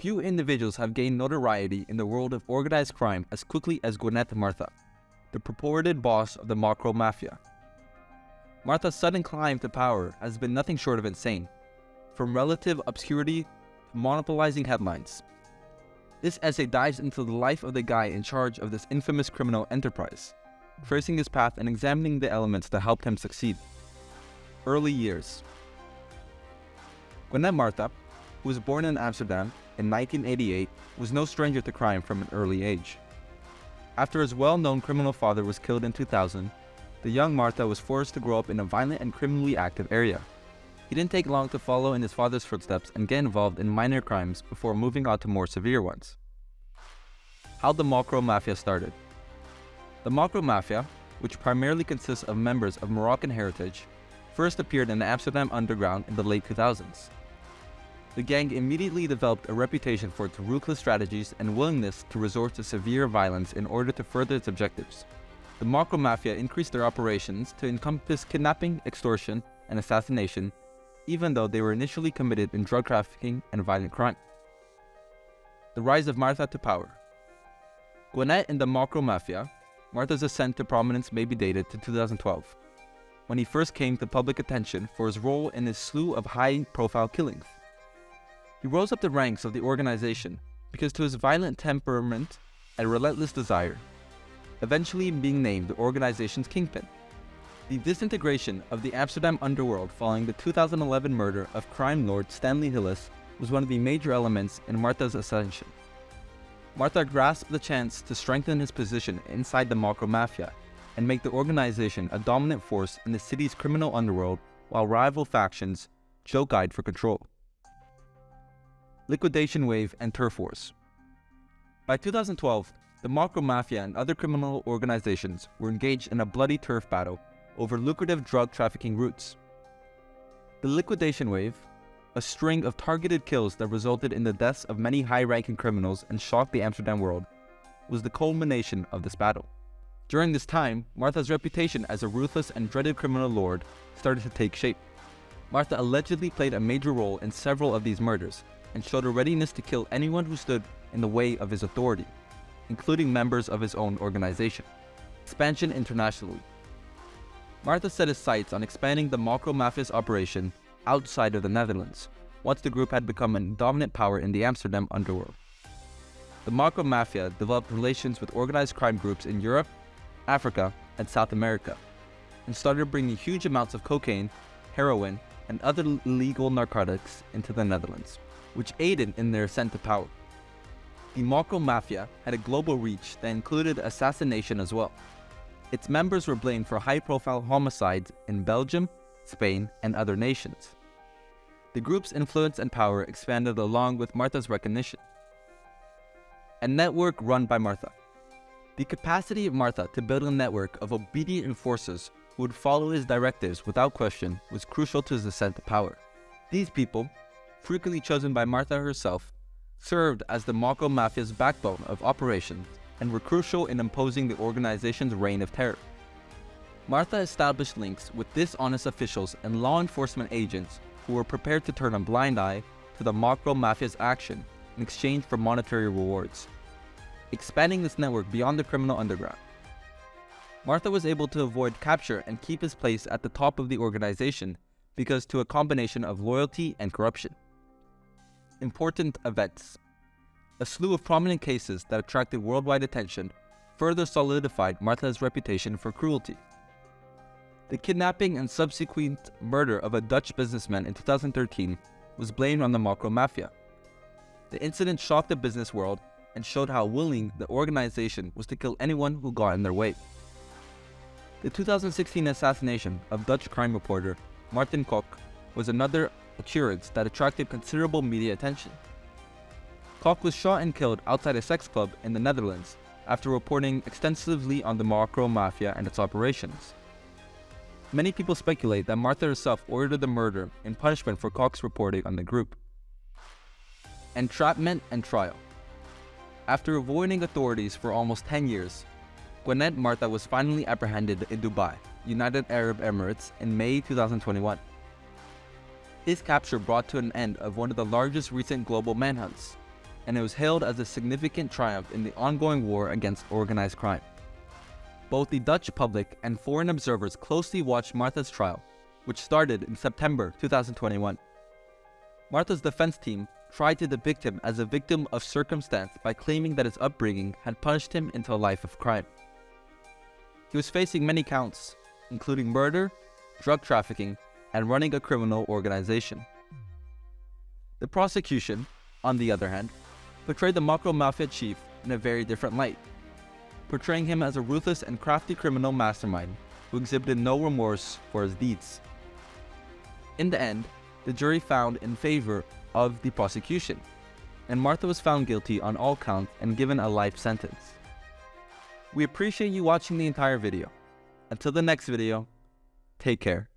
Few individuals have gained notoriety in the world of organized crime as quickly as Gwennette Martha, the purported boss of the Mocro Maffia. Martha's sudden climb to power has been nothing short of insane, from relative obscurity to monopolizing headlines. This essay dives into the life of the guy in charge of this infamous criminal enterprise, tracing his path and examining the elements that helped him succeed. Early years. Gwennette Martha, who was born in Amsterdam in 1988, was no stranger to crime from an early age. After his well-known criminal father was killed in 2000, the young Martha was forced to grow up in a violent and criminally active area. He didn't take long to follow in his father's footsteps and get involved in minor crimes before moving on to more severe ones. How the Mocro Maffia started. The Mocro Maffia, which primarily consists of members of Moroccan heritage, first appeared in the Amsterdam underground in the late 2000s. The gang immediately developed a reputation for its ruthless strategies and willingness to resort to severe violence in order to further its objectives. The Mocro Maffia increased their operations to encompass kidnapping, extortion, and assassination, even though they were initially committed in drug trafficking and violent crime. The rise of Martha to power. Gwennette in the Mocro Maffia, Martha's ascent to prominence may be dated to 2012, when he first came to public attention for his role in a slew of high-profile killings. He rose up the ranks of the organization because to his violent temperament and relentless desire, eventually being named the organization's kingpin. The disintegration of the Amsterdam underworld following the 2011 murder of crime lord Stanley Hillis was one of the major elements in Martha's ascension. Martha grasped the chance to strengthen his position inside the Mocro Maffia and make the organization a dominant force in the city's criminal underworld while rival factions joke-eyed for control. Liquidation wave and turf wars. By 2012, the Mocro Maffia and other criminal organizations were engaged in a bloody turf battle over lucrative drug trafficking routes. The liquidation wave, a string of targeted kills that resulted in the deaths of many high-ranking criminals and shocked the Amsterdam world, was the culmination of this battle. During this time, Martha's reputation as a ruthless and dreaded criminal lord started to take shape. Martha allegedly played a major role in several of these murders and showed a readiness to kill anyone who stood in the way of his authority, including members of his own organization. Expansion internationally. Martha set his sights on expanding the Mocro Maffia's operation outside of the Netherlands, once the group had become a dominant power in the Amsterdam underworld. The Mocro Maffia developed relations with organized crime groups in Europe, Africa, and South America, and started bringing huge amounts of cocaine, heroin, and other illegal narcotics into the Netherlands, which aided in their ascent to power. The Mocro Maffia had a global reach that included assassination as well. Its members were blamed for high-profile homicides in Belgium, Spain, and other nations. The group's influence and power expanded along with Martha's recognition. A network run by Martha. The capacity of Martha to build a network of obedient enforcers who would follow his directives without question was crucial to his ascent to power. These people, frequently chosen by Martha herself, served as the Mocro Maffia's backbone of operations and were crucial in imposing the organization's reign of terror. Martha established links with dishonest officials and law enforcement agents who were prepared to turn a blind eye to the Mocro Maffia's action in exchange for monetary rewards, expanding this network beyond the criminal underground. Martha was able to avoid capture and keep his place at the top of the organization because to a combination of loyalty and corruption. Important events. A slew of prominent cases that attracted worldwide attention further solidified Martha's reputation for cruelty. The kidnapping and subsequent murder of a Dutch businessman in 2013 was blamed on the Mocro Maffia. The incident shocked the business world and showed how willing the organization was to kill anyone who got in their way. The 2016 assassination of Dutch crime reporter Martin Kok was another occurrence that attracted considerable media attention. Kok was shot and killed outside a sex club in the Netherlands after reporting extensively on the Mocro Maffia and its operations. Many people speculate that Martha herself ordered the murder in punishment for Kok's reporting on the group. Entrapment and trial. After avoiding authorities for almost 10 years, Gwennette Martha was finally apprehended in Dubai, United Arab Emirates, in May 2021. His capture brought to an end of one of the largest recent global manhunts. and it was hailed as a significant triumph in the ongoing war against organized crime. Both the Dutch public and foreign observers closely watched Martha's trial, which started in September 2021. Martha's defense team tried to depict him as a victim of circumstance by claiming that his upbringing had punished him into a life of crime. He was facing many counts, including murder, drug trafficking, and running a criminal organization. The prosecution, on the other hand, portrayed the Mocro Maffia chief in a very different light, portraying him as a ruthless and crafty criminal mastermind who exhibited no remorse for his deeds. In the end, the jury found in favor of the prosecution, and Martha was found guilty on all counts and given a life sentence. We appreciate you watching the entire video. Until the next video, take care.